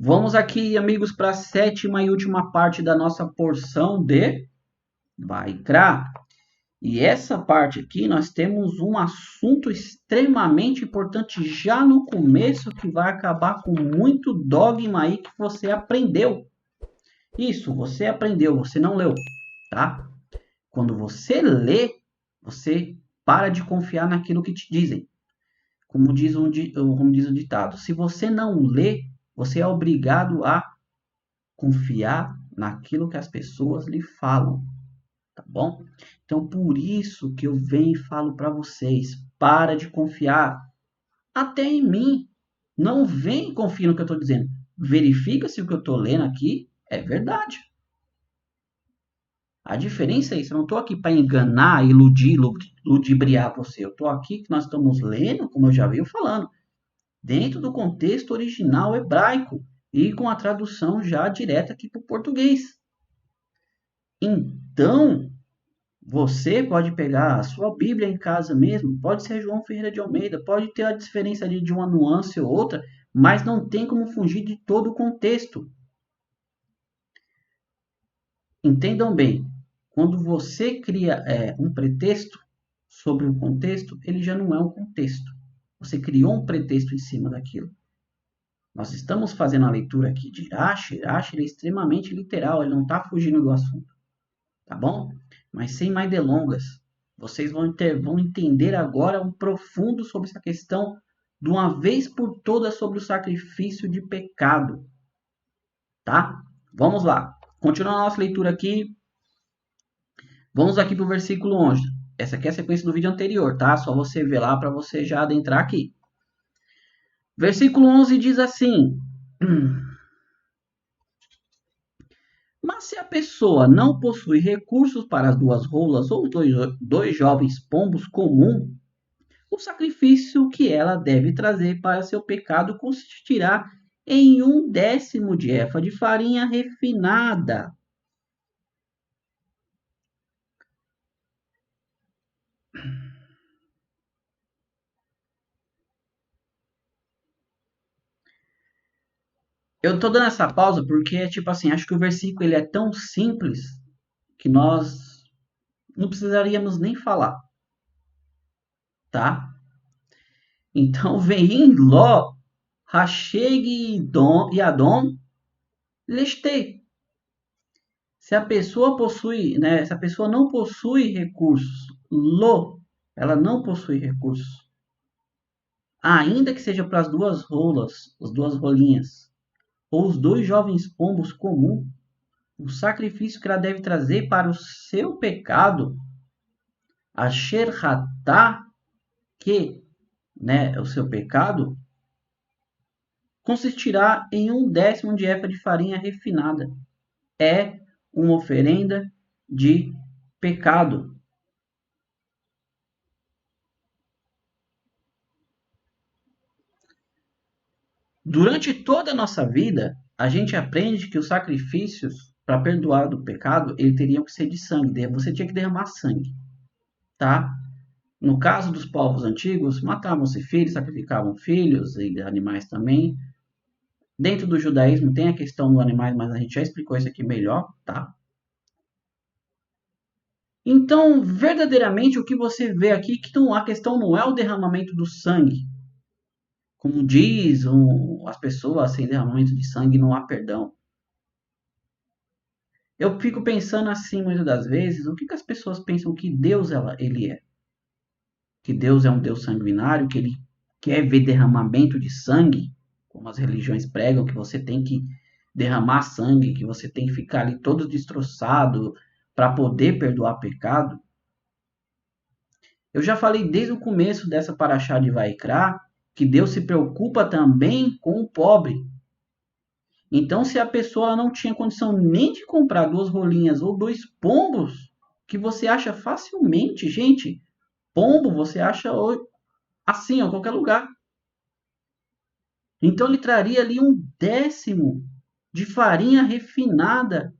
Vamos aqui, amigos, para a sétima e última parte da nossa porção de Vaikra. E essa parte aqui nós temos um assunto extremamente importante já no começo que vai acabar com muito dogma aí que você aprendeu. Isso, você aprendeu, você não leu, tá? Quando você lê, você para de confiar naquilo que te dizem. Como diz o ditado, se você não lê, você é obrigado a confiar naquilo que as pessoas lhe falam, tá bom? Então, por isso que eu venho e falo para vocês, para de confiar até em mim. Não vem e confia no que eu estou dizendo. Verifica se o que eu estou lendo aqui é verdade. A diferença é isso, eu não estou aqui para enganar, iludir, ludibriar você. Eu estou aqui que nós estamos lendo, como eu já venho falando, dentro do contexto original hebraico e com a tradução já direta aqui para o português. Então, você pode pegar a sua Bíblia em casa mesmo, pode ser João Ferreira de Almeida, pode ter a diferença de uma nuance ou outra, mas não tem como fugir de todo o contexto. Entendam bem, quando você cria um pretexto sobre o contexto, ele já não é um contexto. Você criou um pretexto em cima daquilo. Nós estamos fazendo a leitura aqui de Rashi. Rashi é extremamente literal, ele não está fugindo do assunto. Tá bom? Mas sem mais delongas, vocês vão entender agora um profundo sobre essa questão de uma vez por todas sobre o sacrifício de pecado. Tá? Vamos lá. Continuando a nossa leitura aqui. Vamos aqui para o versículo 11. Essa aqui é a sequência do vídeo anterior, tá? Só você ver lá para você já adentrar aqui. Versículo 11 diz assim: Mas se a pessoa não possui recursos para as duas rolas ou dois jovens pombos comuns, o sacrifício que ela deve trazer para seu pecado consistirá em 1/10 de efa de farinha refinada. Eu tô dando essa pausa porque, tipo assim, acho que o versículo ele é tão simples que nós não precisaríamos nem falar, tá? Então, vem Ló, Racheg e Adom, lestei. Se a pessoa possui, né, se a pessoa não possui recursos, Ló, ela não possui recursos, ainda que seja para as duas rolas, as duas rolinhas, ou os dois jovens pombos comuns, o sacrifício que ela deve trazer para o seu pecado, a Sherhatá, que, né, o seu pecado, consistirá em 1/10 de efa de farinha refinada. É uma oferenda de pecado. Durante toda a nossa vida, a gente aprende que os sacrifícios para perdoar do pecado, eles teriam que ser de sangue. Você tinha que derramar sangue, tá? No caso dos povos antigos, matavam-se filhos, sacrificavam filhos e animais também. Dentro do judaísmo tem a questão dos animais, mas a gente já explicou isso aqui melhor, tá? Então, verdadeiramente, o que você vê aqui que a questão não é o derramamento do sangue. Como diz as pessoas, sem derramamento de sangue não há perdão. Eu fico pensando assim, muitas das vezes, o que as pessoas pensam que Deus ele é? Que Deus é um Deus sanguinário, que ele quer ver derramamento de sangue, como as religiões pregam, que você tem que derramar sangue, que você tem que ficar ali todo destroçado para poder perdoar pecado. Eu já falei desde o começo dessa paraxá de Vaikra que Deus se preocupa também com o pobre. Então, se a pessoa não tinha condição nem de comprar duas rolinhas ou dois pombos, que você acha facilmente, gente, pombo você acha assim, em qualquer lugar. Então, ele traria ali 1/10 de farinha refinada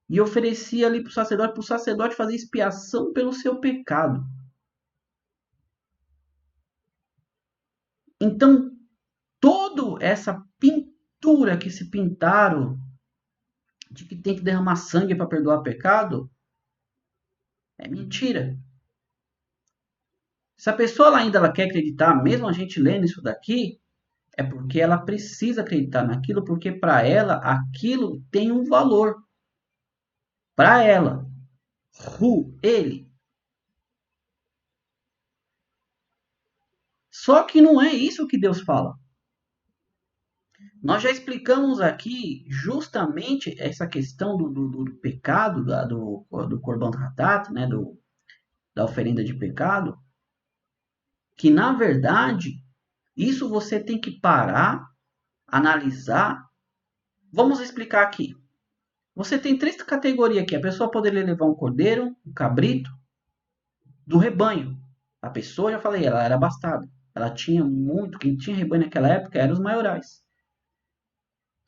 e oferecia ali para o sacerdote fazer expiação pelo seu pecado. Então, toda essa pintura cultura que se pintaram de que tem que derramar sangue para perdoar pecado é mentira. Se a pessoa ainda ela quer acreditar, mesmo a gente lendo isso daqui, é porque ela precisa acreditar naquilo, porque para ela aquilo tem um valor. Para ela, ele. Só que não é isso que Deus fala. Nós já explicamos aqui justamente essa questão do pecado, do Corban Hatat, né, da oferenda de pecado, que na verdade isso você tem que parar, analisar. Vamos explicar aqui. Você tem 3 categorias aqui. A pessoa poderia levar um cordeiro, um cabrito, do rebanho. A pessoa, já falei, ela era abastada. Ela tinha muito. Quem tinha rebanho naquela época eram os maiorais.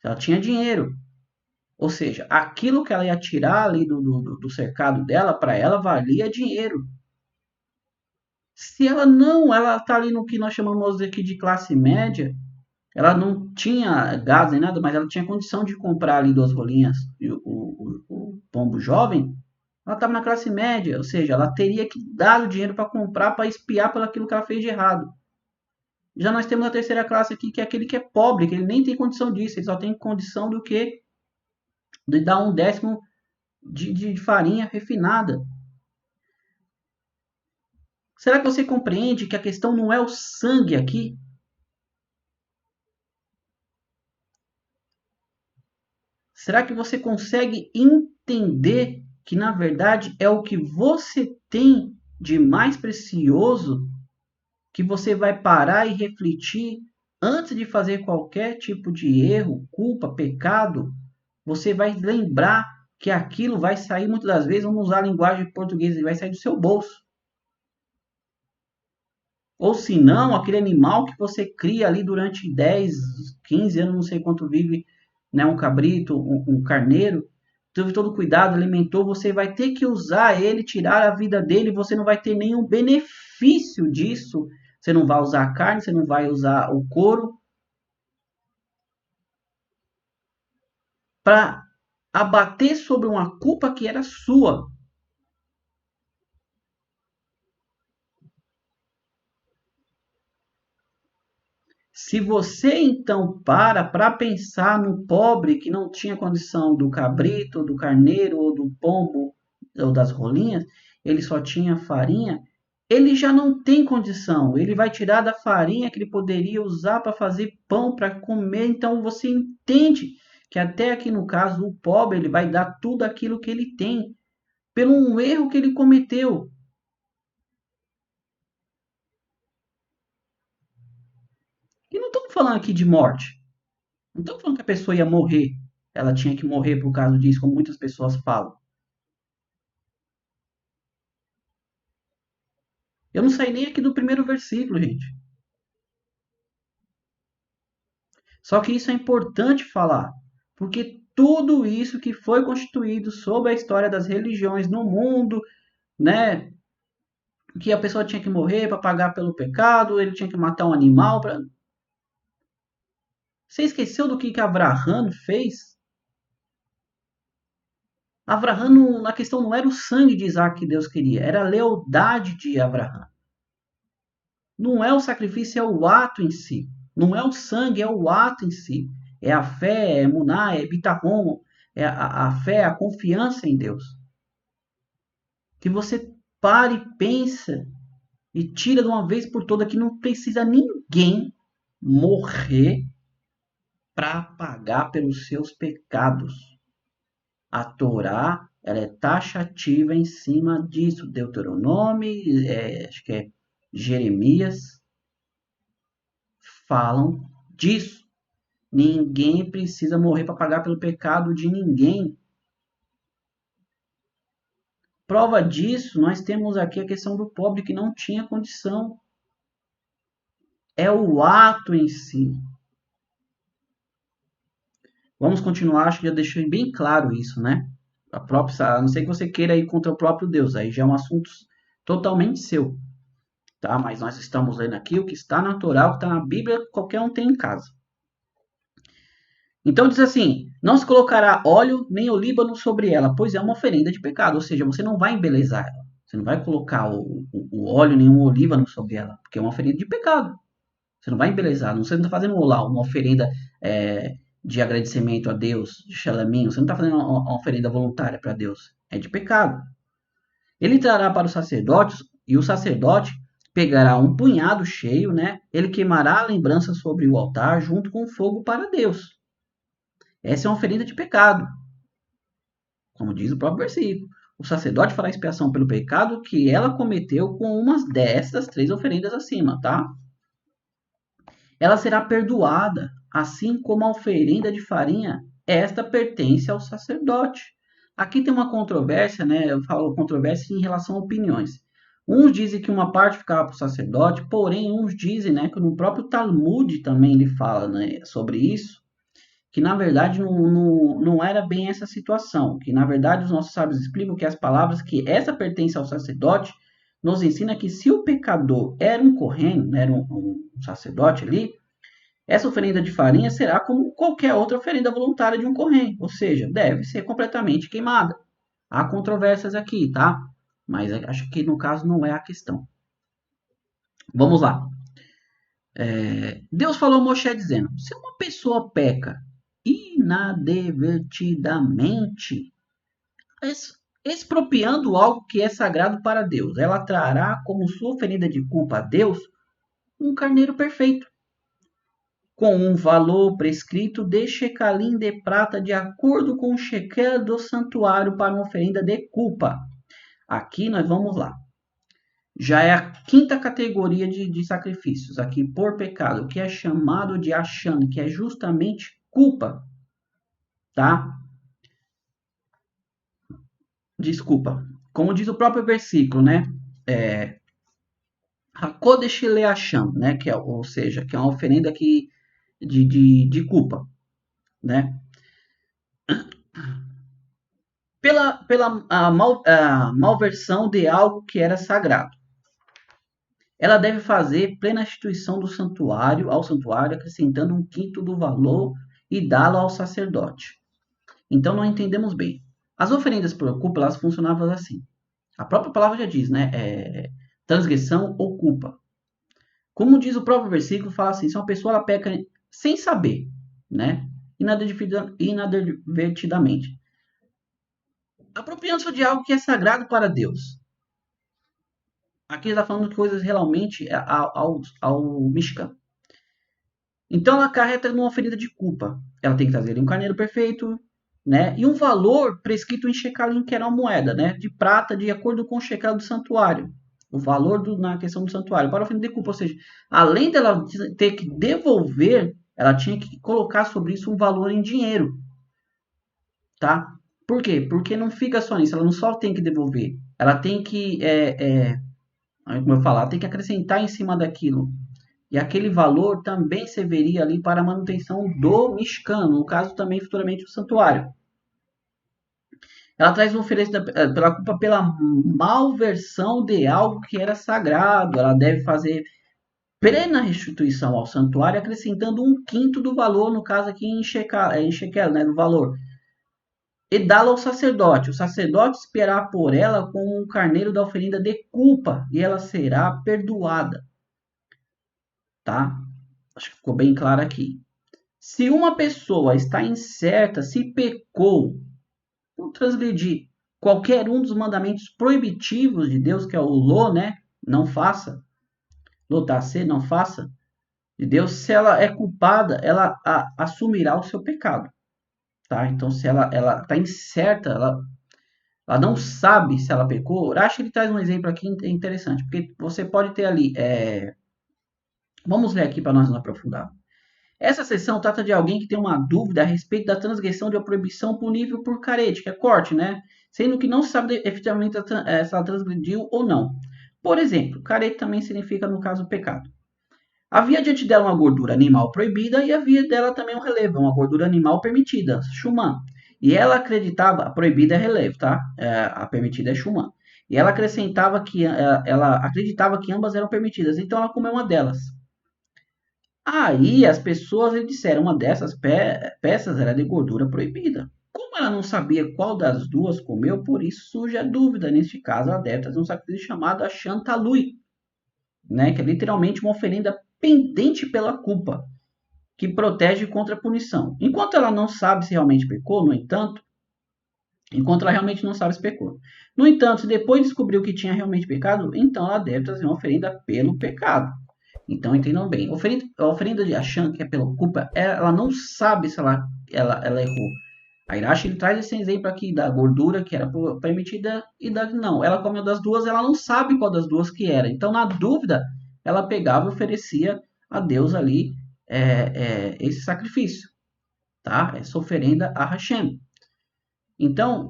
Ela tinha dinheiro. Ou seja, aquilo que ela ia tirar ali do cercado dela, para ela valia dinheiro. Se ela não, ela está ali no que nós chamamos aqui de classe média, ela não tinha gado nem nada, mas ela tinha condição de comprar ali 2 rolinhas e o pombo jovem, ela estava na classe média, ou seja, ela teria que dar o dinheiro para comprar, para espiar pelo aquilo que ela fez de errado. Já nós temos a terceira classe aqui, que é aquele que é pobre, que ele nem tem condição disso, ele só tem condição do que de dar 1/10 de farinha refinada. Será que você compreende que a questão não é o sangue aqui? Será que você consegue entender que na verdade é o que você tem de mais precioso que você vai parar e refletir antes de fazer qualquer tipo de erro, culpa, pecado? Você vai lembrar que aquilo vai sair muitas das vezes, vamos usar a linguagem portuguesa, vai sair do seu bolso. Ou se não, aquele animal que você cria ali durante 10, 15 anos, não sei quanto vive, né, um cabrito, um carneiro, teve todo cuidado, alimentou, você vai ter que usar ele, tirar a vida dele, você não vai ter nenhum benefício disso. Você não vai usar a carne, você não vai usar o couro para abater sobre uma culpa que era sua. Se você então para pensar no pobre que não tinha condição do cabrito, do carneiro ou do pombo ou das rolinhas, ele só tinha farinha, ele já não tem condição. Ele vai tirar da farinha que ele poderia usar para fazer pão para comer. Então você entende que até aqui no caso o pobre ele vai dar tudo aquilo que ele tem pelo um erro que ele cometeu. E não estamos falando aqui de morte. Não estamos falando que a pessoa ia morrer. Ela tinha que morrer por causa disso, como muitas pessoas falam. Eu não saí nem aqui do primeiro versículo, gente. Só que isso é importante falar, porque tudo isso que foi constituído sobre a história das religiões no mundo, né? Que a pessoa tinha que morrer para pagar pelo pecado, ele tinha que matar um animal para. Você esqueceu do que Abraham fez? Abraham, na questão não era o sangue de Isaac que Deus queria, era a lealdade de Abraham. Não é o sacrifício, é o ato em si. Não é o sangue, é o ato em si. É a fé, é muná, é bitahom, é a fé, a confiança em Deus. Que você pare e pensa e tira de uma vez por toda que não precisa ninguém morrer para pagar pelos seus pecados. A Torá, ela é taxativa em cima disso. Deuteronômio, acho que é Jeremias, falam disso. Ninguém precisa morrer para pagar pelo pecado de ninguém. Prova disso, nós temos aqui a questão do pobre que não tinha condição. É o ato em si. Vamos continuar, acho que já deixei bem claro isso, né? A não ser que você queira ir contra o próprio Deus, aí já é um assunto totalmente seu. Tá? Mas nós estamos lendo aqui o que está natural, o que está na Bíblia, qualquer um tem em casa. Então diz assim: não se colocará óleo nem olíbano sobre ela, pois é uma oferenda de pecado. Ou seja, você não vai embelezar ela. Você não vai colocar o óleo nem o olíbano sobre ela, porque é uma oferenda de pecado. Você não vai embelezar. Você não está fazendo lá uma oferenda de agradecimento a Deus, de chalaminho. Você não está fazendo uma oferenda voluntária para Deus. É de pecado. Ele trará para os sacerdotes, e o sacerdote pegará um punhado cheio, né? Ele queimará a lembrança sobre o altar junto com fogo para Deus. Essa é uma oferenda de pecado, como diz o próprio versículo. O sacerdote fará expiação pelo pecado que ela cometeu com umas destas 3 oferendas acima, tá? Ela será perdoada, assim como a oferenda de farinha, esta pertence ao sacerdote. Aqui tem uma controvérsia, né? Eu falo controvérsia em relação a opiniões. Uns dizem que uma parte ficava para o sacerdote, porém uns dizem, né, que no próprio Talmud também ele fala, né, sobre isso, que na verdade não era bem essa situação, que na verdade os nossos sábios explicam que as palavras que essa pertence ao sacerdote nos ensina que se o pecador era um correndo, né, era um sacerdote ali, essa oferenda de farinha será como qualquer outra oferenda voluntária de um correndo, ou seja, deve ser completamente queimada. Há controvérsias aqui, tá? Mas acho que no caso não é a questão. Vamos lá. Deus falou a Moshe dizendo: se uma pessoa peca inadvertidamente, expropriando algo que é sagrado para Deus, ela trará como sua oferenda de culpa a Deus um carneiro perfeito, com um valor prescrito de shecalim de prata, de acordo com o shekel do santuário, para uma oferenda de culpa. Aqui nós vamos lá. Já é a quinta categoria de sacrifícios, aqui por pecado, que é chamado de Ashan, que é justamente culpa, tá? Desculpa. Como diz o próprio versículo, né? Hakodesh Leacham, né? Que é, ou seja, que é uma oferenda aqui de culpa, né? Pela malversão de algo que era sagrado. Ela deve fazer plena restituição do santuário ao santuário, acrescentando 1/5 do valor e dá-lo ao sacerdote. Então, não entendemos bem. As oferendas por culpa, elas funcionavam assim. A própria palavra já diz, né? Transgressão ou culpa. Como diz o próprio versículo, fala assim, se uma pessoa ela peca sem saber, né? Inadvertidamente. Apropriando-se de algo que é sagrado para Deus. Aqui está falando de coisas realmente ao Mishkan. Então ela acarreta numa oferenda de culpa. Ela tem que trazer um carneiro perfeito, né? E um valor prescrito em shekalim, que era uma moeda, né? De prata, de acordo com o shekel do santuário. O valor na questão do santuário. Para a oferenda de culpa, ou seja, além dela ter que devolver, ela tinha que colocar sobre isso um valor em dinheiro. Tá? Por quê? Porque não fica só nisso. Ela não só tem que devolver. Ela tem que, como eu falar, tem que acrescentar em cima daquilo. E aquele valor também serviria ali para a manutenção do Mishkan, no caso também futuramente o santuário. Ela traz uma oferenda pela culpa pela malversão de algo que era sagrado. Ela deve fazer plena restituição ao santuário, acrescentando 1/5 do valor, no caso aqui em shekel, né, do valor. E dá-la ao sacerdote. O sacerdote esperará por ela como um carneiro da oferenda de culpa, e ela será perdoada. Tá? Acho que ficou bem claro aqui. Se uma pessoa está incerta se pecou por transgredir qualquer um dos mandamentos proibitivos de Deus, que é o lo, né? Não faça. Lotacê, não faça. De Deus, se ela é culpada, ela assumirá o seu pecado. Tá? Então, se ela está incerta, ela não sabe se ela pecou. Acho que ele traz um exemplo aqui interessante, porque você pode ter ali. Vamos ler aqui para nós nos aprofundar. Essa seção trata de alguém que tem uma dúvida a respeito da transgressão de uma proibição punível por carete, que é corte, né? Sendo que não se sabe efetivamente se ela transgrediu ou não. Por exemplo, carete também significa, no caso, pecado. Havia diante dela uma gordura animal proibida e havia dela também um relevo, uma gordura animal permitida, chumã. E ela acreditava, a proibida é relevo, tá? A permitida é chumã. E ela acrescentava que ela acreditava que ambas eram permitidas, então ela comeu uma delas. Aí as pessoas disseram uma dessas peças era de gordura proibida. Como ela não sabia qual das duas comeu, por isso surge a dúvida. Neste caso, ela deve fazer um sacrifício chamado Chantalui, né? Que é literalmente uma oferenda pendente pela culpa, que protege contra a punição. Enquanto ela não sabe se realmente pecou, no entanto, enquanto ela realmente não sabe se pecou. No entanto, se depois descobriu que tinha realmente pecado, então ela deve trazer uma oferenda pelo pecado. Então entendam bem. A oferenda de Achan, que é pela culpa, ela não sabe se ela errou. A Irache ele traz esse exemplo aqui da gordura que era permitida e da não. Ela comeu das duas, ela não sabe qual das duas que era. Então, na dúvida, ela pegava e oferecia a Deus ali esse sacrifício, tá? Essa oferenda a Hashem. Então,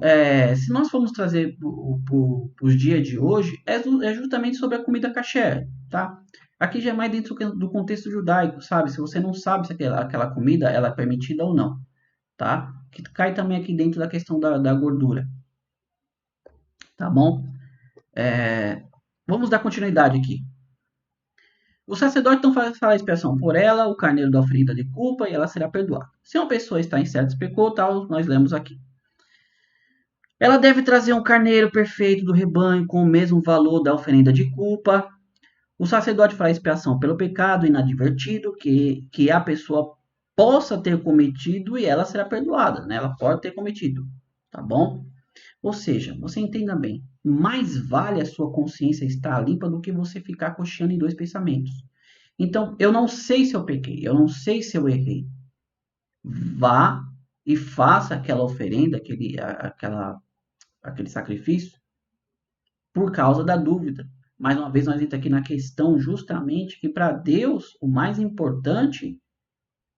se nós formos trazer para os dias de hoje, é justamente sobre a comida kasher, tá? Aqui já é mais dentro do contexto judaico, sabe? Se você não sabe se aquela comida ela é permitida ou não, tá? Que cai também aqui dentro da questão da gordura, tá bom? Vamos dar continuidade aqui. O sacerdote então fará a expiação por ela, o carneiro da oferenda de culpa, e ela será perdoada. Se uma pessoa está em certos pecados, tal, nós lemos aqui. Ela deve trazer um carneiro perfeito do rebanho com o mesmo valor da oferenda de culpa. O sacerdote fará expiação pelo pecado inadvertido que a pessoa possa ter cometido e ela será perdoada, né? Ela pode ter cometido, tá bom? Ou seja, você entenda bem, mais vale a sua consciência estar limpa do que você ficar cocheando em dois pensamentos. Então, eu não sei se eu pequei, eu não sei se eu errei. Vá e faça aquela oferenda, aquele sacrifício, por causa da dúvida. Mais uma vez, nós entramos aqui na questão justamente que para Deus o mais importante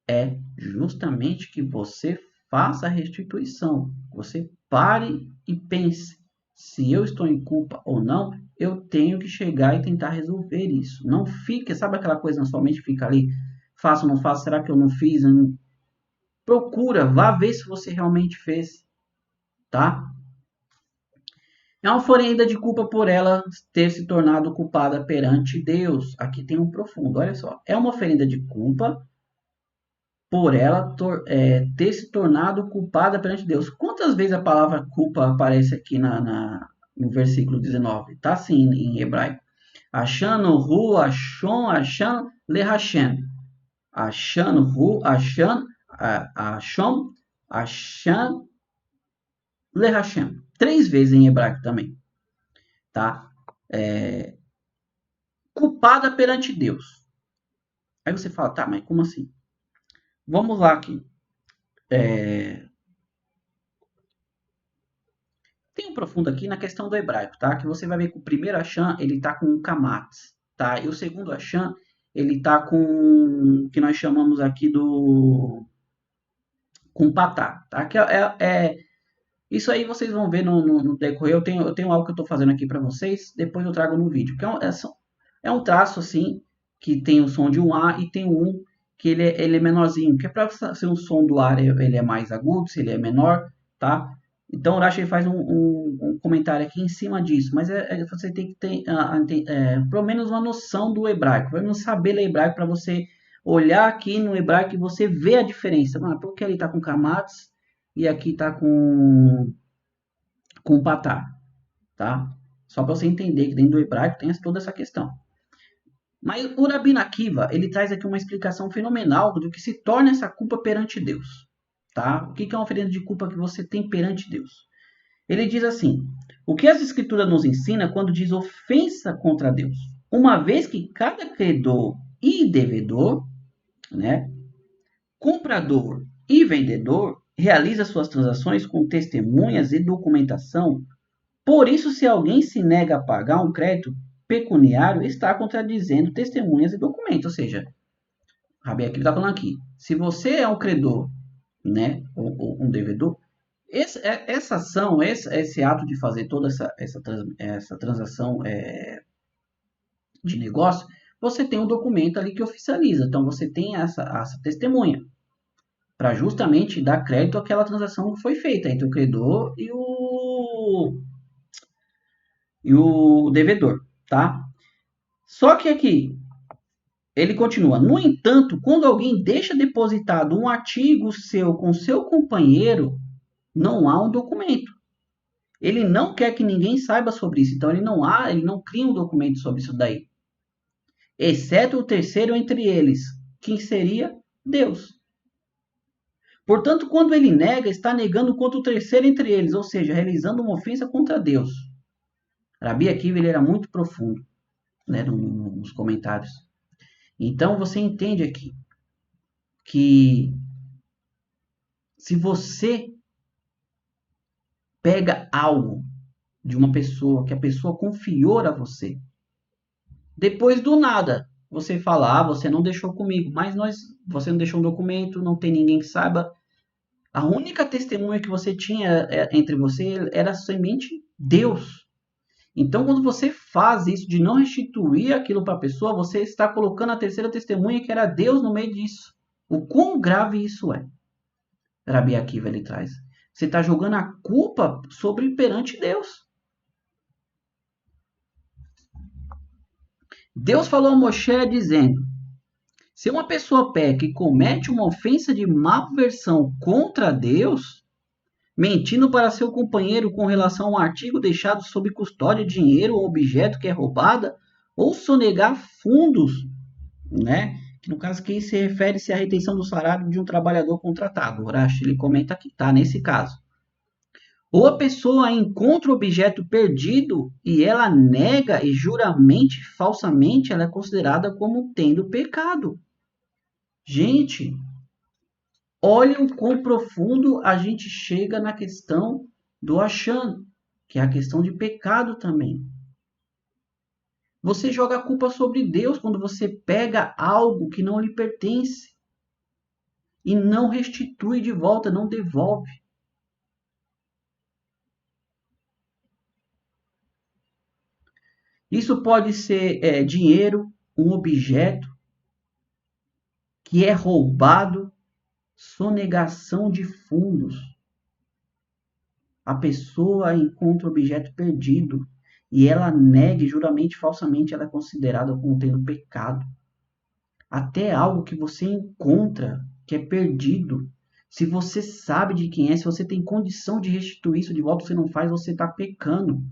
é justamente que você faça a restituição. Você pare e pense: se eu estou em culpa ou não, eu tenho que chegar e tentar resolver isso. Não fique, sabe aquela coisa na sua mente fica ali, faço ou não faço, será que eu não fiz? Procura, vá ver se você realmente fez, tá? É uma oferenda de culpa por ela ter se tornado culpada perante Deus. Aqui tem um profundo, olha só. É uma oferenda de culpa por ela ter se tornado culpada perante Deus. Quantas vezes a palavra culpa aparece aqui no versículo 19? Tá assim em hebraico. Achando hu, achon, achan, lehashem. Achando hu, achan, achon, achan, lehashem. 3 vezes em hebraico também. Tá? Culpada perante Deus. Aí você fala, tá, mas como assim? Vamos lá aqui. Tem um profundo aqui na questão do hebraico, tá? Que você vai ver que o primeiro Achan, ele tá com kamatz, tá? E o segundo Achan, ele tá com o que nós chamamos aqui com patá, tá? Que isso aí vocês vão ver no decorrer. Eu tenho algo que eu tô fazendo aqui para vocês, depois eu trago no vídeo. Que é um traço assim, que tem o som de um A e tem um que ele é menorzinho, que é para ser um som do ar, ele é mais agudo, se ele é menor, tá? Então o Rashi faz um comentário aqui em cima disso, mas você tem que ter pelo menos uma noção do hebraico, pelo menos saber ler hebraico para você olhar aqui no hebraico e você ver a diferença. Por que ele está com kamatz e aqui está com patá, tá? Só para você entender que dentro do hebraico tem toda essa questão. Mas o Rabbi Akiva, ele traz aqui uma explicação fenomenal do que se torna essa culpa perante Deus. Tá? O que é uma oferenda de culpa que você tem perante Deus? Ele diz assim: o que as escrituras nos ensina quando diz ofensa contra Deus? Uma vez que cada credor e devedor, né, comprador e vendedor, realiza suas transações com testemunhas e documentação. Por isso, se alguém se nega a pagar um crédito pecuniário, está contradizendo testemunhas e documentos. Ou seja, Rabi aqui está falando aqui, se você é um credor, né, ou um devedor, essa ação, esse ato de fazer toda essa transação de negócio, você tem um documento ali que oficializa. Então, você tem essa testemunha para justamente dar crédito àquela transação que foi feita entre o credor e o, devedor, tá? Só que aqui, o que, que acontece? O que, que a Torá está falando? A Torá está falando que Ele continua: no entanto, quando alguém deixa depositado um artigo seu com seu companheiro, não há um documento. Ele não quer que ninguém saiba sobre isso, então ele não cria um documento sobre isso daí. Exceto o terceiro entre eles, que seria Deus. Portanto, quando ele nega, está negando contra o terceiro entre eles, ou seja, realizando uma ofensa contra Deus. Rabi Akiva ele era muito profundo, né, nos comentários. Então você entende aqui que se você pega algo de uma pessoa que a pessoa confiou a você, depois do nada você fala, você não deixou comigo, mas você não deixou um documento, não tem ninguém que saiba. A única testemunha que você tinha entre você era somente Deus. Então, quando você faz isso de não restituir aquilo para a pessoa, você está colocando a terceira testemunha, que era Deus, no meio disso. O quão grave isso é? Rabi Akiva ele traz. Você está jogando a culpa sobre perante Deus. Deus falou a Moshe dizendo: se uma pessoa peca e comete uma ofensa de malversão contra Deus, mentindo para seu companheiro com relação a um artigo deixado sob custódia, dinheiro ou objeto que é roubada, ou sonegar fundos, né? Que no caso aqui se refere-se à retenção do salário de um trabalhador contratado. O Urash, ele comenta aqui, tá? Nesse caso. Ou a pessoa encontra o objeto perdido e ela nega e juramente, falsamente, ela é considerada como tendo pecado. Gente, olha o quão profundo a gente chega na questão do achando, que é a questão de pecado também. Você joga a culpa sobre Deus quando você pega algo que não lhe pertence e não restitui de volta, não devolve. Isso pode ser dinheiro, um objeto que é roubado, sonegação de fundos. A pessoa encontra o objeto perdido e ela nega e juramente falsamente ela é considerada como tendo pecado. Até algo que você encontra que é perdido, se você sabe de quem é, se você tem condição de restituir isso de volta, você não faz, você está pecando.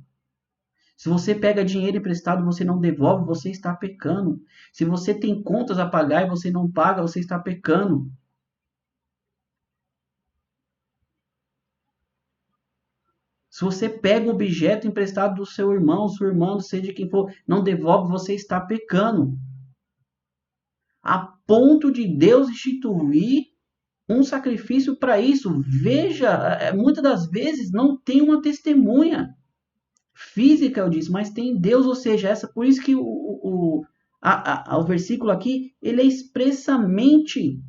Se você pega dinheiro emprestado e você não devolve, você está pecando. Se você tem contas a pagar e você não paga, você está pecando. Se você pega um objeto emprestado do seu irmão, sua irmã, seja quem for, não devolve, você está pecando. A ponto de Deus instituir um sacrifício para isso. Veja, muitas das vezes não tem uma testemunha física, eu disse, mas tem Deus, ou seja, por isso que o versículo aqui, ele é expressamente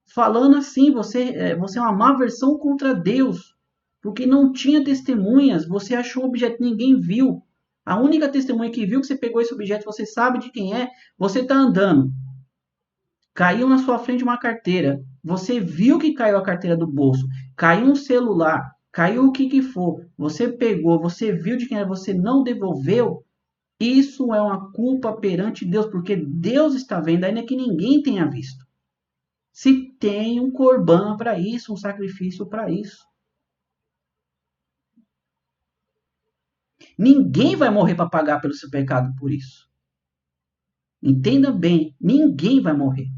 falando assim, você é uma má versão contra Deus, porque não tinha testemunhas, você achou o objeto, ninguém viu. A única testemunha que viu que você pegou esse objeto, você sabe de quem é, você está andando. Caiu na sua frente uma carteira, você viu que caiu a carteira do bolso, caiu um celular, caiu o que for, você pegou, você viu de quem era, você não devolveu, isso é uma culpa perante Deus, porque Deus está vendo, ainda que ninguém tenha visto. Se tem um corban para isso, um sacrifício para isso. Ninguém vai morrer para pagar pelo seu pecado por isso. Entenda bem, ninguém vai morrer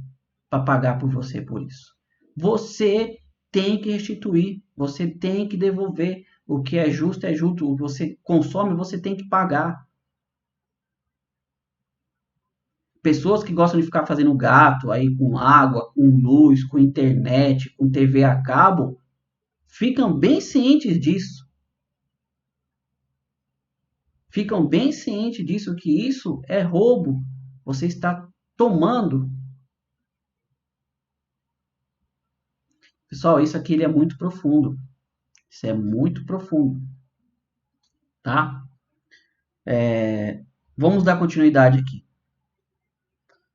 para pagar por você por isso. Você tem que restituir, você tem que devolver. O que é justo, o que você consome, você tem que pagar. Pessoas que gostam de ficar fazendo gato aí com água, com luz, com internet, com TV a cabo, ficam bem cientes disso. Ficam bem cientes disso, que isso é roubo. Você está tomando. Pessoal, isso aqui ele é muito profundo. Isso é muito profundo. Tá? Vamos dar continuidade aqui.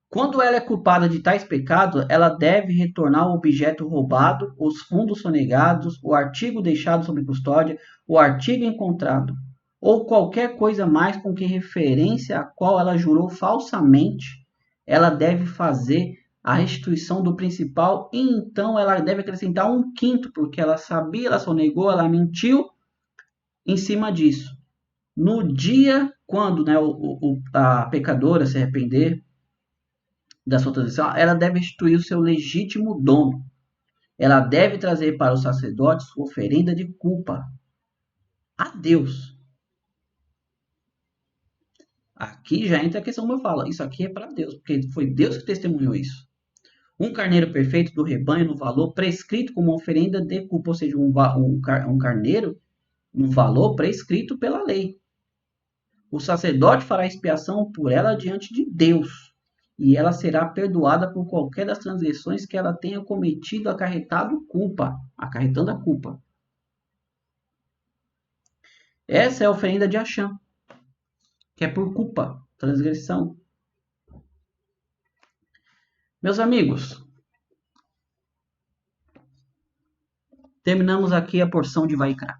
Quando ela é culpada de tais pecados, ela deve retornar o objeto roubado, os fundos sonegados, o artigo deixado sob custódia, o artigo encontrado, ou qualquer coisa mais com que referência a qual ela jurou falsamente, ela deve fazer a restituição do principal e então ela deve acrescentar 1/5, porque ela sabia, ela sonegou, ela mentiu em cima disso. No dia quando, né, a pecadora se arrepender da sua transição, ela deve restituir o seu legítimo dono. Ela deve trazer para o sacerdote sua oferenda de culpa a Deus. Aqui já entra a questão que eu falo, isso aqui é para Deus, porque foi Deus que testemunhou isso. Um carneiro perfeito do rebanho no valor prescrito como oferenda de culpa, ou seja, um carneiro no valor prescrito pela lei. O sacerdote fará expiação por ela diante de Deus, e ela será perdoada por qualquer das transgressões que ela tenha cometido, acarretando a culpa. Essa é a oferenda de Achã, que é por culpa, transgressão. Meus amigos, terminamos aqui a porção de Vaikra.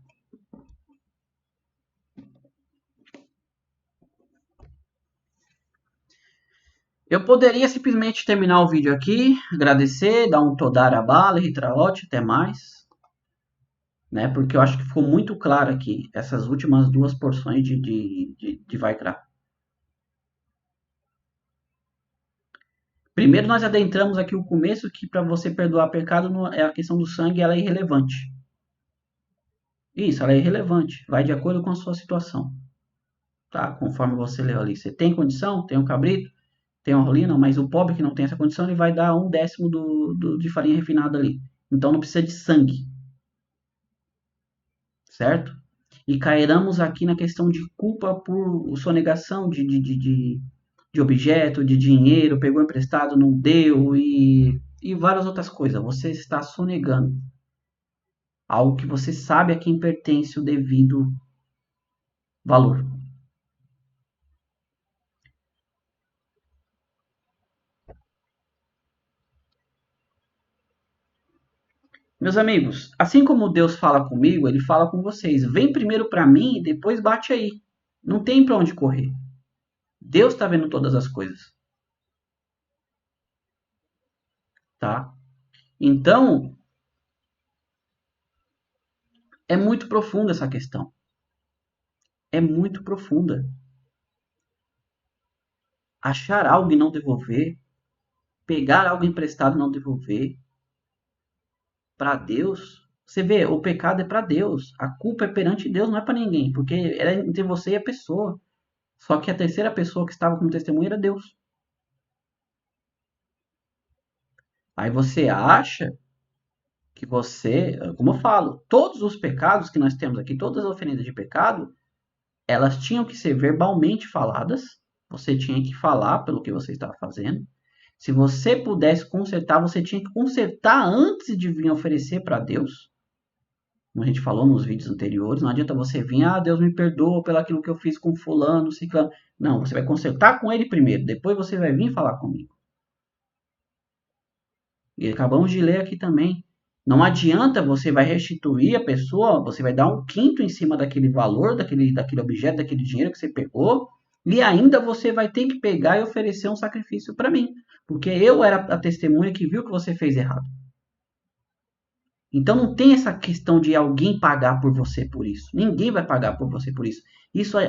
Eu poderia simplesmente terminar o vídeo aqui, agradecer, dar um Todar a bala, Ritraote, até mais. Né? Porque eu acho que ficou muito claro aqui, essas últimas duas porções de Vaikra. Primeiro nós adentramos aqui o começo, que para você perdoar pecado, é a questão do sangue, ela é irrelevante. Isso, ela é irrelevante, vai de acordo com a sua situação. Tá? Conforme você leu ali. Você tem condição, tem um cabrito, tem uma rolina, mas o pobre que não tem essa condição, ele vai dar 1/10 de farinha refinada ali. Então não precisa de sangue. Certo? E cairamos aqui na questão de culpa por sonegação de objeto, de dinheiro, pegou emprestado, não deu e várias outras coisas. Você está sonegando algo que você sabe a quem pertence o devido valor. Meus amigos, assim como Deus fala comigo, ele fala com vocês. Vem primeiro para mim e depois bate aí. Não tem para onde correr. Deus está vendo todas as coisas. Tá? Então, é muito profunda essa questão. É muito profunda. Achar algo e não devolver, pegar algo emprestado e não devolver, para Deus, você vê, o pecado é para Deus, a culpa é perante Deus, não é para ninguém, porque era entre você e a pessoa. Só que a terceira pessoa que estava como testemunha era Deus. Aí você acha que você, como eu falo, todos os pecados que nós temos aqui, todas as oferendas de pecado, elas tinham que ser verbalmente faladas. Você tinha que falar pelo que você estava fazendo. Se você pudesse consertar, você tinha que consertar antes de vir oferecer para Deus. Como a gente falou nos vídeos anteriores, não adianta você vir, Deus me perdoa pelo aquilo que eu fiz com fulano, ciclano. Não, você vai consertar com ele primeiro, depois você vai vir falar comigo. E acabamos de ler aqui também. Não adianta você vai restituir a pessoa, você vai dar 1/5 em cima daquele valor, daquele objeto, daquele dinheiro que você pegou, e ainda você vai ter que pegar e oferecer um sacrifício para mim, porque eu era a testemunha que viu que você fez errado. Então não tem essa questão de alguém pagar por você por isso. Ninguém vai pagar por você por isso.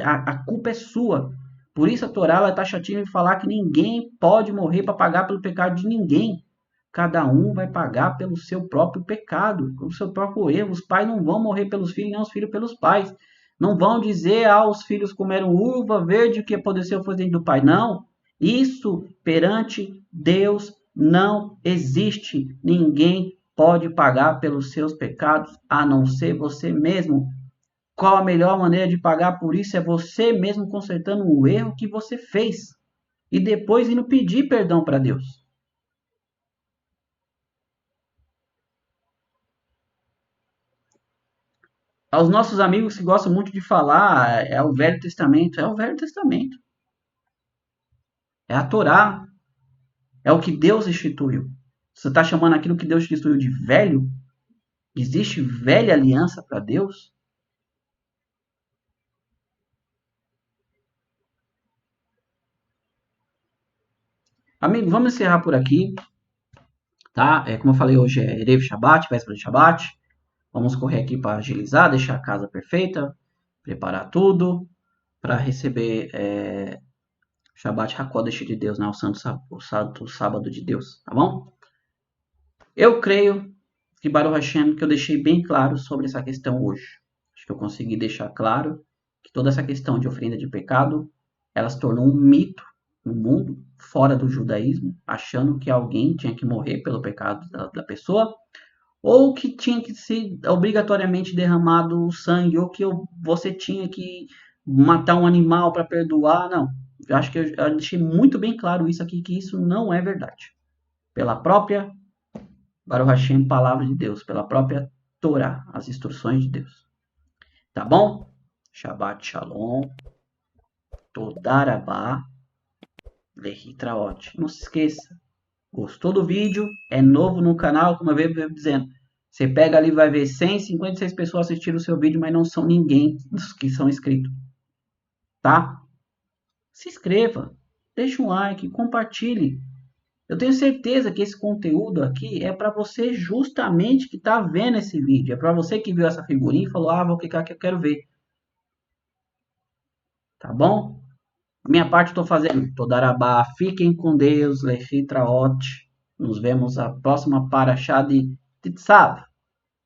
A culpa é sua. Por isso a Torá está chatinha em falar que ninguém pode morrer para pagar pelo pecado de ninguém. Cada um vai pagar pelo seu próprio pecado, pelo seu próprio erro. Os pais não vão morrer pelos filhos, nem os filhos pelos pais. Não vão dizer, os filhos comeram uva verde, o que aconteceu foi dentro do pai. Não. Isso perante Deus não existe. Ninguém pode pagar pelos seus pecados a não ser você mesmo. Qual a melhor maneira de pagar por isso? É você mesmo consertando o erro que você fez e depois indo pedir perdão para Deus. Aos nossos amigos que gostam muito de falar, é o Velho Testamento. É o Velho Testamento. É a Torá. É o que Deus instituiu. Você está chamando aquilo que Deus instituiu de velho? Existe velha aliança para Deus? Amigo, vamos encerrar por aqui, tá? Como eu falei, hoje é Erev Shabbat, véspera de Shabbat. Vamos correr aqui para agilizar, deixar a casa perfeita, preparar tudo para receber Shabbat HaKodesh de Deus, né? O santo sábado de Deus, tá bom? Eu creio que Baruch Hashem, que eu deixei bem claro sobre essa questão hoje. Acho que eu consegui deixar claro que toda essa questão de oferenda de pecado, ela se tornou um mito no mundo, fora do judaísmo, achando que alguém tinha que morrer pelo pecado da pessoa, ou que tinha que ser obrigatoriamente derramado o sangue, ou que você tinha que matar um animal para perdoar. Não, eu acho que eu deixei muito bem claro isso aqui, que isso não é verdade. Pela própria Baruch Hashem, palavra de Deus, pela própria Torá, as instruções de Deus. Tá bom? Shabbat Shalom, Toda Rabá, Lehitraot. Não se esqueça, gostou do vídeo? É novo no canal, como eu venho dizendo. Você pega ali e vai ver 156 pessoas assistindo o seu vídeo, mas não são ninguém dos que são inscritos. Tá? Se inscreva, deixa um like, compartilhe. Eu tenho certeza que esse conteúdo aqui é para você justamente que está vendo esse vídeo. É para você que viu essa figurinha e falou, vou clicar que eu quero ver. Tá bom? A minha parte eu estou fazendo. Todarabá, fiquem com Deus, Lechitraot. Nos vemos a próxima Parashá de Titsav.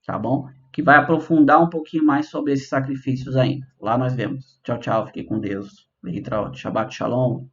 Tá bom? Que vai aprofundar um pouquinho mais sobre esses sacrifícios ainda. Lá nós vemos. Tchau, tchau. Fiquem com Deus. Lechitraot. Shabbat Shalom.